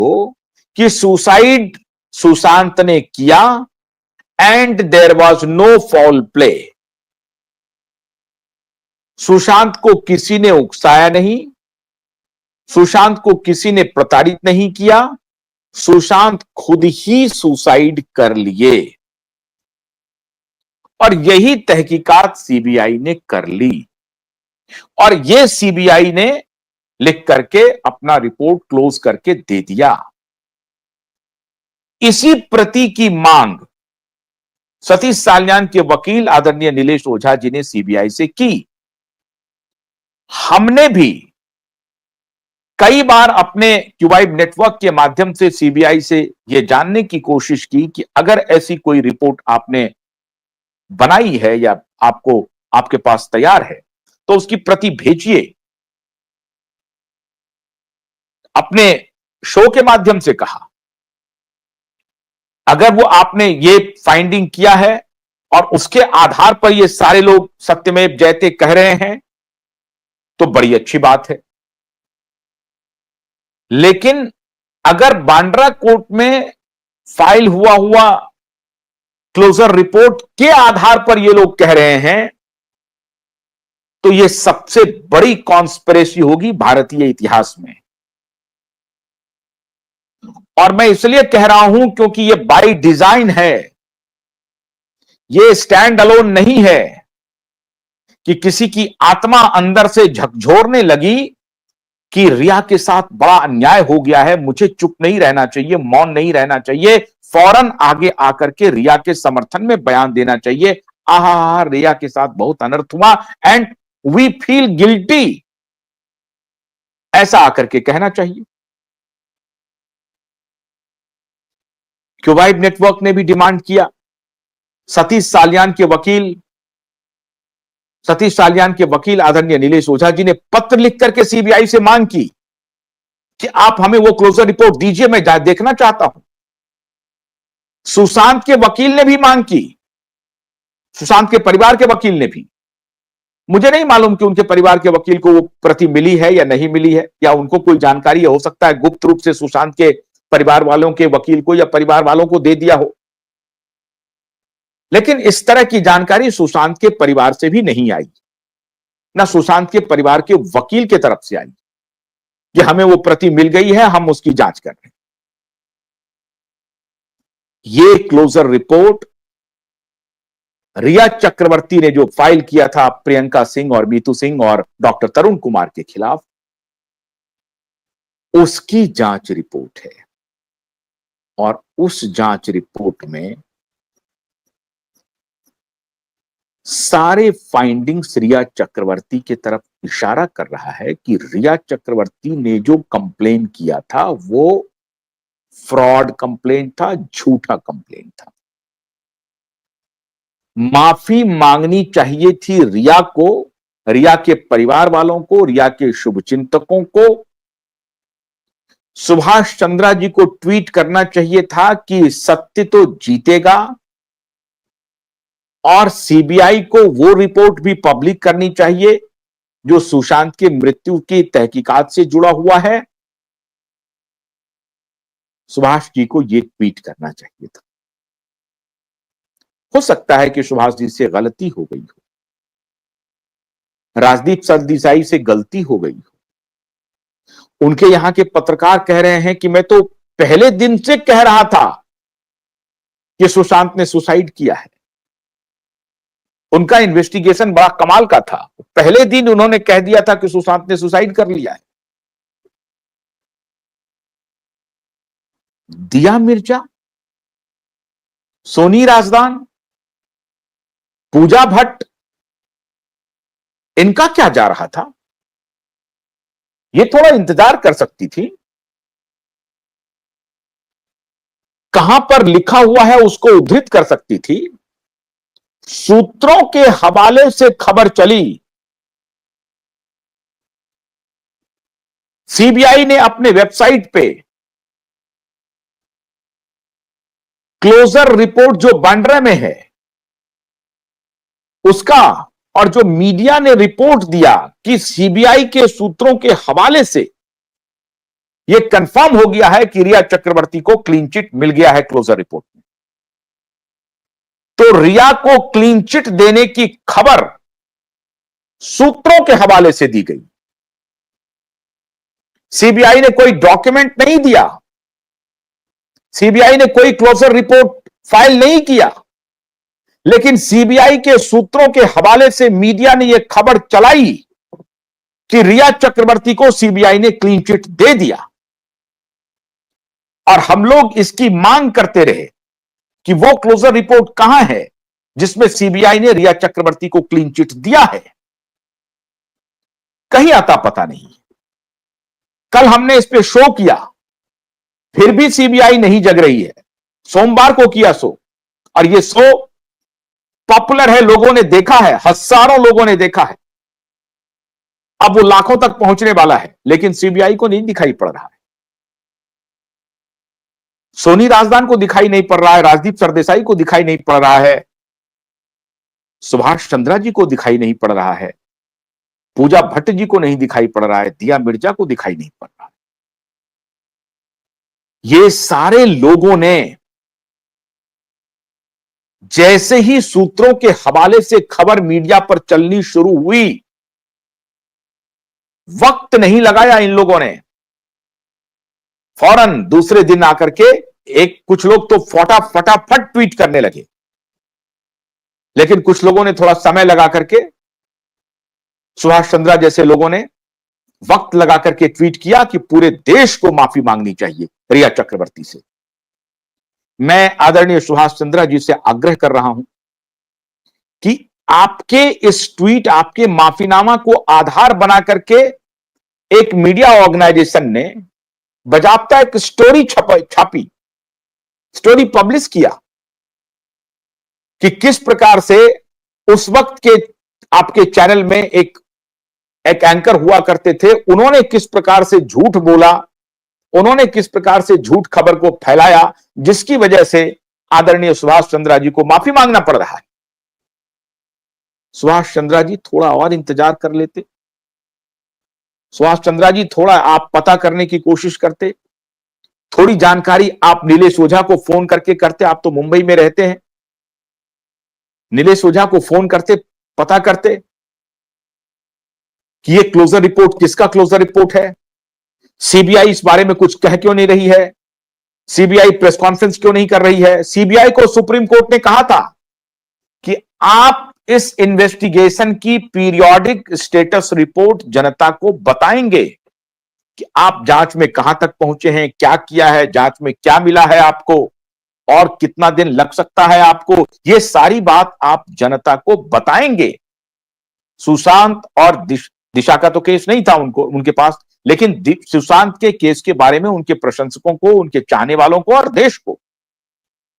हो कि सुसाइड सुशांत ने किया and there was no foul play. Sushant को किसी ने उकसाया नहीं, सुशांत को किसी ने प्रताड़ित नहीं किया, सुशांत खुद ही सुसाइड कर लिए और यही तहकीकात सीबीआई ने कर ली और यह सीबीआई ने लिख करके अपना रिपोर्ट क्लोज करके दे दिया। इसी प्रति की मांग सतीश साल्यान के वकील आदरणीय नीलेश ओझा जी ने सीबीआई से की। हमने भी कई बार अपने क्यूबाइब नेटवर्क के माध्यम से सीबीआई से यह जानने की कोशिश की कि अगर ऐसी कोई रिपोर्ट आपने बनाई है या आपको आपके पास तैयार है तो उसकी प्रति भेजिए। अपने शो के माध्यम से कहा अगर वो आपने ये फाइंडिंग किया है और उसके आधार पर ये सारे लोग सत्यमेव जयते कह रहे हैं तो बड़ी अच्छी बात है, लेकिन अगर बांद्रा कोर्ट में फाइल हुआ क्लोजर रिपोर्ट के आधार पर ये लोग कह रहे हैं तो ये सबसे बड़ी कॉन्स्पिरेसी होगी भारतीय इतिहास में। और मैं इसलिए कह रहा हूं क्योंकि ये बाय डिजाइन है, ये स्टैंड अलोन नहीं है कि किसी की आत्मा अंदर से झकझोरने लगी कि रिया के साथ बड़ा अन्याय हो गया है, मुझे चुप नहीं रहना चाहिए, मौन नहीं रहना चाहिए, फौरन आगे आकर के रिया के समर्थन में बयान देना चाहिए। आहा, रिया के साथ बहुत अनर्थ हुआ एंड वी फील गिल्टी, ऐसा आकर के कहना चाहिए। क्यूबाइब नेटवर्क ने भी डिमांड किया। सतीश साल्यान के वकील आदरणीय नीलेश ओझा जी ने पत्र लिख करके सीबीआई से मांग की कि आप हमें वो क्लोजर रिपोर्ट दीजिए, मैं देखना चाहता हूं। सुशांत के वकील ने भी मांग की, सुशांत के परिवार के वकील ने भी। मुझे नहीं मालूम कि उनके परिवार के वकील को वो प्रति मिली है या नहीं मिली है, या उनको कोई जानकारी हो सकता है गुप्त रूप से सुशांत के परिवार वालों के वकील को या परिवार वालों को दे दिया हो, लेकिन इस तरह की जानकारी सुशांत के परिवार से भी नहीं आई, ना सुशांत के परिवार के वकील के तरफ से आई कि हमें वो प्रति मिल गई है, हम उसकी जांच कर रहे हैं। ये क्लोजर रिपोर्ट रिया चक्रवर्ती ने जो फाइल किया था प्रियंका सिंह और मीतू सिंह और डॉक्टर तरुण कुमार के खिलाफ, उसकी जांच रिपोर्ट है और उस जांच रिपोर्ट में सारे फाइंडिंग्स रिया चक्रवर्ती की तरफ इशारा कर रहा है कि रिया चक्रवर्ती ने जो कंप्लेन किया था वो फ्रॉड कंप्लेन था, झूठा कंप्लेन था। माफी मांगनी चाहिए थी रिया को, रिया के परिवार वालों को, रिया के शुभचिंतकों को। सुभाष चंद्रा जी को ट्वीट करना चाहिए था कि सत्य तो जीतेगा, और सीबीआई को वो रिपोर्ट भी पब्लिक करनी चाहिए जो सुशांत की मृत्यु की तहकीकात से जुड़ा हुआ है। सुभाष जी को ये ट्वीट करना चाहिए था। हो सकता है कि सुभाष जी से गलती हो गई हो, राजदीप सरदेसाई से गलती हो गई हो। उनके यहां के पत्रकार कह रहे हैं कि मैं तो पहले दिन से कह रहा था कि सुशांत ने सुसाइड किया है। उनका इन्वेस्टिगेशन बड़ा कमाल का था, पहले दिन उन्होंने कह दिया था कि सुशांत ने सुसाइड कर लिया है। दिया मिर्जा, सोनी राजदान, पूजा भट्ट, इनका क्या जा रहा था? ये थोड़ा इंतजार कर सकती थी। कहां पर लिखा हुआ है उसको उद्धृत कर सकती थी। सूत्रों के हवाले से खबर चली, सीबीआई ने अपने वेबसाइट पे क्लोजर रिपोर्ट जो बांद्रा में है उसका, और जो मीडिया ने रिपोर्ट दिया कि सीबीआई के सूत्रों के हवाले से यह कंफर्म हो गया है कि रिया चक्रवर्ती को क्लीन चिट मिल गया है क्लोजर रिपोर्ट में। तो रिया को क्लीन चिट देने की खबर सूत्रों के हवाले से दी गई। सीबीआई ने कोई डॉक्यूमेंट नहीं दिया, सीबीआई ने कोई क्लोजर रिपोर्ट फाइल नहीं किया, लेकिन सीबीआई के सूत्रों के हवाले से मीडिया ने यह खबर चलाई कि रिया चक्रवर्ती को सीबीआई ने क्लीन चिट दे दिया। और हम लोग इसकी मांग करते रहे कि वो क्लोजर रिपोर्ट कहां है जिसमें सीबीआई ने रिया चक्रवर्ती को क्लीन चिट दिया है। कहीं आता पता नहीं। कल हमने इस पे शो किया, फिर भी सीबीआई नहीं जग रही है। सोमवार को किया शो, और यह शो पॉपुलर है, लोगों ने देखा है, हजारों लोगों ने देखा है। अब वो लाखों तक पहुंचने वाला है, लेकिन सीबीआई को नहीं दिखाई पड़ रहा है। सोनी राजदान को दिखाई नहीं पड़ रहा है, राजदीप सरदेसाई को दिखाई नहीं पड़ रहा है, सुभाष चंद्रा जी को दिखाई नहीं पड़ रहा है, पूजा भट्ट जी को नहीं दिखाई पड़ रहा है, दिया मिर्जा को दिखाई नहीं पड़ रहा है। ये सारे लोगों ने जैसे ही सूत्रों के हवाले से खबर मीडिया पर चलनी शुरू हुई, वक्त नहीं लगाया इन लोगों ने, फौरन दूसरे दिन आकर के कुछ लोग तो फटाफट ट्वीट करने लगे, लेकिन कुछ लोगों ने थोड़ा समय लगा करके, सुभाष चंद्रा जैसे लोगों ने वक्त लगा करके ट्वीट किया कि पूरे देश को माफी मांगनी चाहिए रिया चक्रवर्ती से। मैं आदरणीय सुभाष चंद्रा जी से आग्रह कर रहा हूं कि आपके इस ट्वीट, आपके माफीनामा को आधार बना करके एक मीडिया ऑर्गेनाइजेशन ने बजाबता एक स्टोरी छापी, स्टोरी पब्लिश किया कि किस प्रकार से उस वक्त के आपके चैनल में एक एंकर हुआ करते थे, उन्होंने किस प्रकार से झूठ बोला, उन्होंने किस प्रकार से झूठ खबर को फैलाया, जिसकी वजह से आदरणीय सुभाष चंद्रा जी को माफी मांगना पड़ रहा है। सुभाष चंद्रा जी थोड़ा और इंतजार कर लेते, सुभाष चंद्रा जी थोड़ा आप पता करने की कोशिश करते, थोड़ी जानकारी आप नीलेश ओझा को फोन करके करते। आप तो मुंबई में रहते हैं, नीलेश ओझा को फोन करते, पता करते कि ये क्लोजर रिपोर्ट किसका क्लोजर रिपोर्ट है, सीबीआई इस बारे में कुछ कह क्यों नहीं रही है, सीबीआई प्रेस कॉन्फ्रेंस क्यों नहीं कर रही है। सीबीआई को सुप्रीम कोर्ट ने कहा था कि आप इस इन्वेस्टिगेशन की पीरियोडिक स्टेटस रिपोर्ट जनता को बताएंगे कि आप जांच में कहां तक पहुंचे हैं, क्या किया है, जांच में क्या मिला है आपको, और कितना दिन लग सकता है आपको। यह सारी बात आप जनता को बताएंगे। सुशांत और दिशा का तो केस नहीं था उनके पास, लेकिन सुशांत के केस के बारे में उनके प्रशंसकों को, उनके चाहने वालों को और देश को,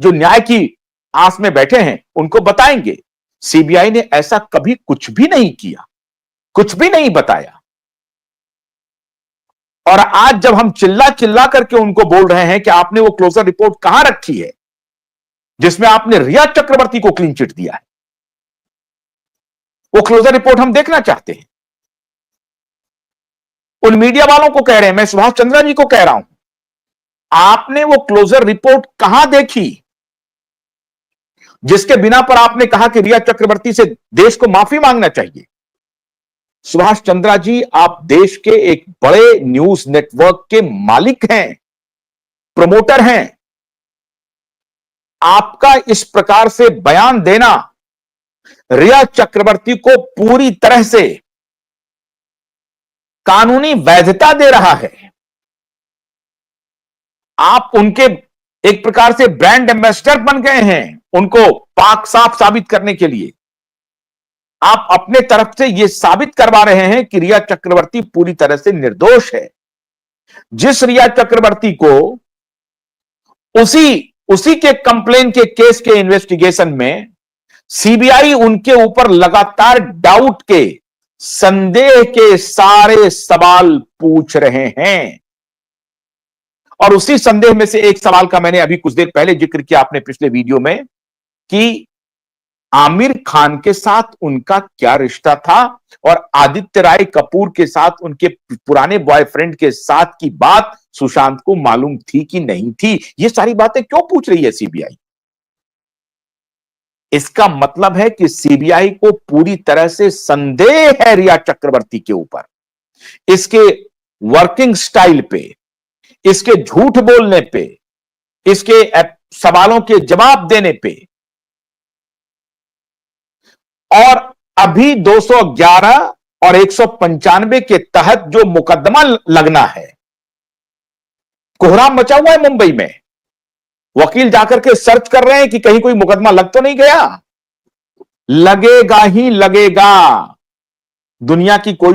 जो न्याय की आस में बैठे हैं, उनको बताएंगे। सीबीआई ने ऐसा कभी कुछ भी नहीं किया, कुछ भी नहीं बताया। और आज जब हम चिल्ला चिल्ला करके उनको बोल रहे हैं कि आपने वो क्लोजर रिपोर्ट कहां रखी है जिसमें आपने रिया चक्रवर्ती को क्लीन चिट दिया है, वो क्लोजर रिपोर्ट हम देखना चाहते हैं। उन मीडिया वालों को कह रहे हैं, मैं सुभाष चंद्रा जी को कह रहा हूं, आपने वो क्लोजर रिपोर्ट कहां देखी जिसके बिना पर आपने कहा कि रिया चक्रवर्ती से देश को माफी मांगना चाहिए। सुभाष चंद्रा जी, आप देश के एक बड़े न्यूज नेटवर्क के मालिक हैं, प्रमोटर हैं। आपका इस प्रकार से बयान देना रिया चक्रवर्ती को पूरी तरह से कानूनी वैधता दे रहा है। आप उनके एक प्रकार से ब्रांड एम्बेसडर बन गए हैं, उनको पाक साफ साबित करने के लिए। आप अपने तरफ से यह साबित करवा रहे हैं कि रिया चक्रवर्ती पूरी तरह से निर्दोष है। जिस रिया चक्रवर्ती को उसी के कंप्लेन के केस के इन्वेस्टिगेशन में सीबीआई उनके ऊपर लगातार डाउट के, संदेह के सारे सवाल पूछ रहे हैं। और उसी संदेह में से एक सवाल का मैंने अभी कुछ देर पहले जिक्र किया अपने पिछले वीडियो में कि आमिर खान के साथ उनका क्या रिश्ता था, और आदित्य राय कपूर के साथ, उनके पुराने बॉयफ्रेंड के साथ की बात सुशांत को मालूम थी कि नहीं थी? ये सारी बातें क्यों पूछ रही है सीबीआई? इसका मतलब है कि सीबीआई को पूरी तरह से संदेह है रिया चक्रवर्ती के ऊपर, इसके वर्किंग स्टाइल पे, इसके झूठ बोलने पे, इसके सवालों के जवाब देने पे। और अभी 211 और 195 के तहत जो मुकदमा लगना है, कोहराम मचा हुआ है मुंबई में। वकील जाकर के सर्च कर रहे हैं कि कहीं कोई मुकदमा लग तो नहीं गया। लगेगा ही लगेगा। दुनिया की कोई